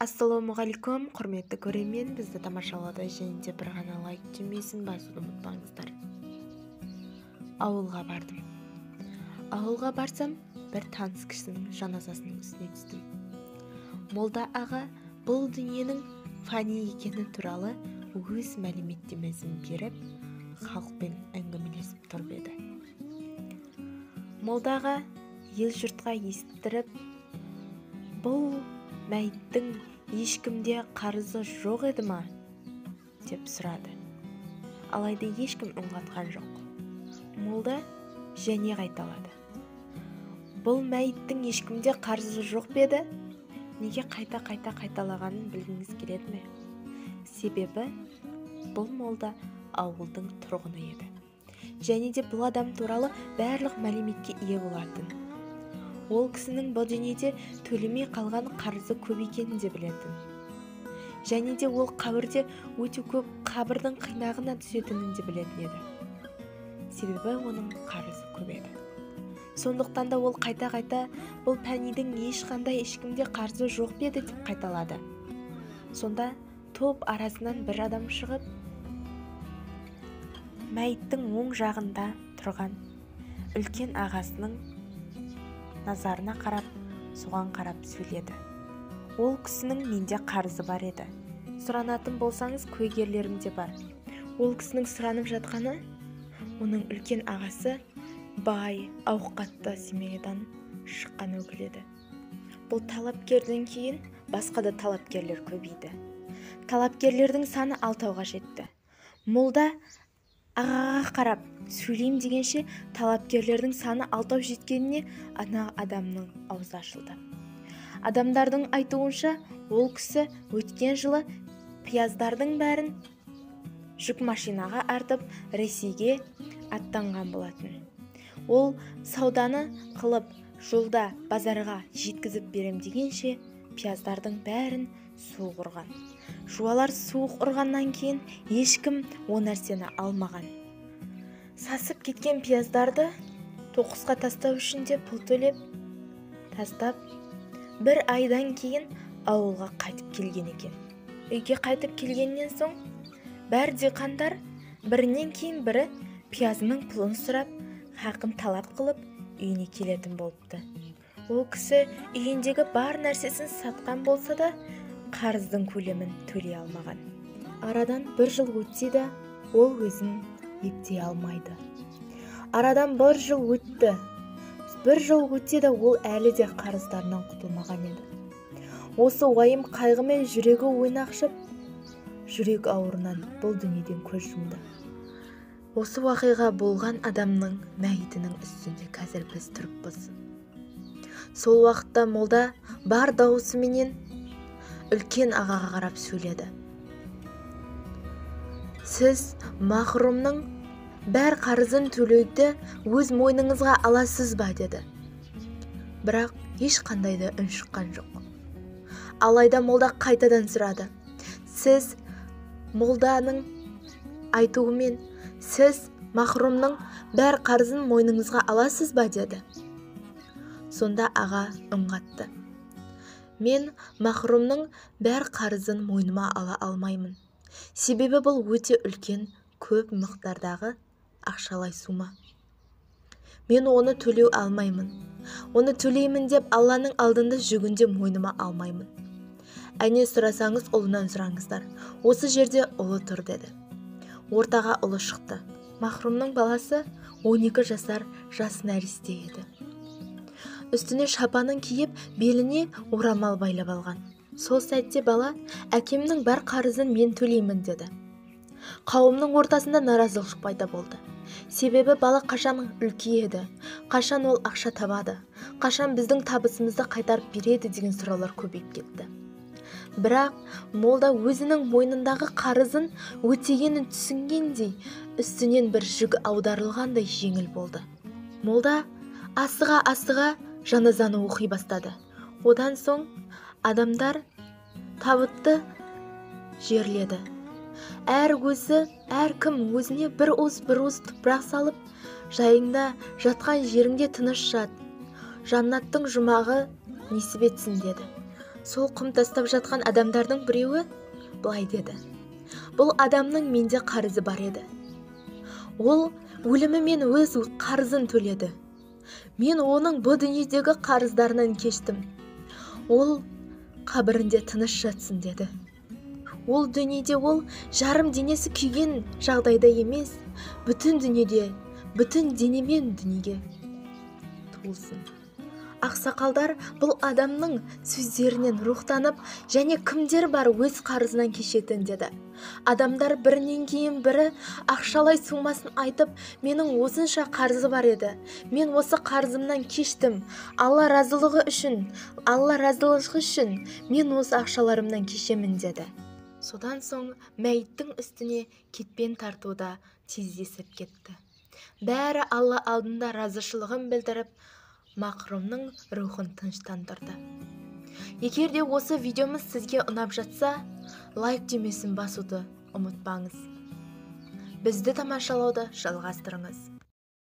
Ассалаумағалейкум, құрметті көрермен, бізді тамашалады және де бір ғана лайк түймесін басуды ұмытпаңыздар. Ауылға бардым. Ауылға барсам, бір таныс кісінің жаназасының үстіне түстім. Молда аға бұл дүниенің фани екені туралы өз мәліметтемесін беріп, халықпен әңгімелесіп тұрып еді. Молда аға ел жұртқа естіріп, бұл мәйіттің ешкімде қарызы жоқ еді ма? Деп сұрады. Алайда ешкім үн қатқан жоқ. Молда және қайталады. Бұл мәйіттің ешкімде қарызы жоқ беді? Неге қайта қайталағанын білгіңіз келеді ме? Себебі бұл молда ауылдың тұрғыны еді. Және де бұл адам туралы барлық мәліметке ие болатын. Ол кісінің бұл дүниеде төлемей қалған қарызы көп екенін де білетін. Және де ол қабірде өте көп қабірдің қинағына түсетінін де білетін еді. Себебі оның қарызы көп еді. Сондықтан да ол қайта бұл пәнидің ешкімде қарызы жоқ беді деп қайталады. Сонда топ арасынан бір адам шығып, мәйіттің оң жағында тұрған үлкен ағасының назарына қарап, соған қарап сөйледі. Ол кісінің менде қарызы бар еді. Сұранатын болсаңыз, куәгерлерім де бар. Ол кісінің сұранып жатқаны, оның үлкен ағасы бай, ауқатты семейдан шыққан өкіл еді. Бұл талапкерден кейін басқа да талапкерлер көбейді. Талапкерлердің саны 6-ға жетті. Молда ағаға қарап сөйлейм дегенше талапкерлердің саны 6 жеткеніне ана адамның аузы ашылды. Адамдардың айтуынша, ол кісі өткен жылы пияздардың бәрін жүк машинаға артып Ресейге аттанған болатын. Ол сауданы қылып жолда базарға жеткізіп берем дегенше пияздардың бәрін суық ұрған. Жуалар суық ұрғаннан кейін ешкім о нәрсені алмаған. Сасып кеткен пияздарды тоқысқа тастау үшін де пұл төлеп тастап, бір айдан кейін ауылға қайтып келген екен. Үйге қайтып келгеннен соң бәр диқандар бірінен кейін бірі пиязының пұлын сұрап, хақын талап қылып, үйіне келетін болыпты. Ол кісі үйіндегі бар нәрсесін сатқан болса да, қарыздың көлемін төлей алмаған. Арадан бір жыл өтсе де, ол өзін ептей алмайды. Арадан бір жыл өтті. Бір жыл өтсе де, ол әлі де қарыздарынан құтылмаған еді. Осы уайым қайғымен жүрегі ойнақшып, жүрек ауырынан бұл дүниеден көз жұмды. Осы уақиға болған адамның мәйітінің үстінде қазір біз тұрыппыз. Сол уақытта молда бар даусыменен үлкен ағаға қарап сөйледі. Сіз махрумның бәр қарызын төлеуді өз мойныңызға аласыз ба, деді. Бірақ ешқандай да үн шыққан жоқ. Алайда молда қайтадан сұрады. Сіз молданың айтуымен, сіз махрумның бәр қарызын мойныңызға аласыз ба, деді. Сонда аға үн қатты. Мен махрумның бәр қарызын мойныма ала алмаймын. Себебі бұл өте үлкен, көп мықтардағы ақшалай сума. Мен оны төлеу алмаймын. Оны төлеймін деп Алланың алдында жүгінде мойныма алмаймын. Әне сұрасаңыз, ұлынан сұраңыздар. Осы жерде ұлы тұр, деді. Ортаға ұлы шықты. Махрумның баласы 12 жасар жас нәресте еді. Үстіне шапанын киіп, беліне орамал байлап алған. Сол сәтте бала, әкемнің бар қарызын мен төлеймін, деді. Қауымның ортасында наразылық пайда болды. Себебі бала қашан үлке еді, қашан ол ақша табады, қашан біздің табысымызды қайтарып береді деген сұраулар көбейіп кетті. Бірақ молда өзінің мойнындағы қарызын өтегенін түсінгендей, үстінен бір жүк аударылғандай жеңіл болды. Молда асыға жаназаны оқи бастады. Одан соң адамдар табытты жерледі. Әркім өзіне бір уыс топырақ салып, жайыңда жатқан жеріңде тыныш жат. Жаннаттың жұмағы несіп етсін, деді. сол құм тастап жатқан адамдардың біреуі былай деді: бұл адамның менде қарызы бар еді. Ол өлімімен өз қарызын төледі. Мен оның бұл дүниедегі қарыздарынан кештім. Ол қабірінде тыныш жатсын деді. Ол дүниеде ол жарым денесі күйген жағдайда емес, бүтін дүниеде, бүтін денемен дүниеге туылсын. Ақсақалдар бұл адамның сөздерінен рухтанып, және кімдер бар өз қарызынан кешетін деді. Адамдар бірінен кейін бірі ақшалай сумасын айтып, менің осынша қарызы бар еді. Мен осы қарызымнан кештім. Алла разылығы үшін мен осы ақшаларымнан кешемін деді. Содан соң мәйіттің үстіне кетпен тартуда тездесіп кетті. Бәрі Алла алдында разышылығын білдіріп, мақрұмның рухын тыныштандырды. Егер де осы видеомыз сізге ұнап жатса, лайк түймесін басуды ұмытпаңыз. Бізді тамашалауды жалғастырыңыз.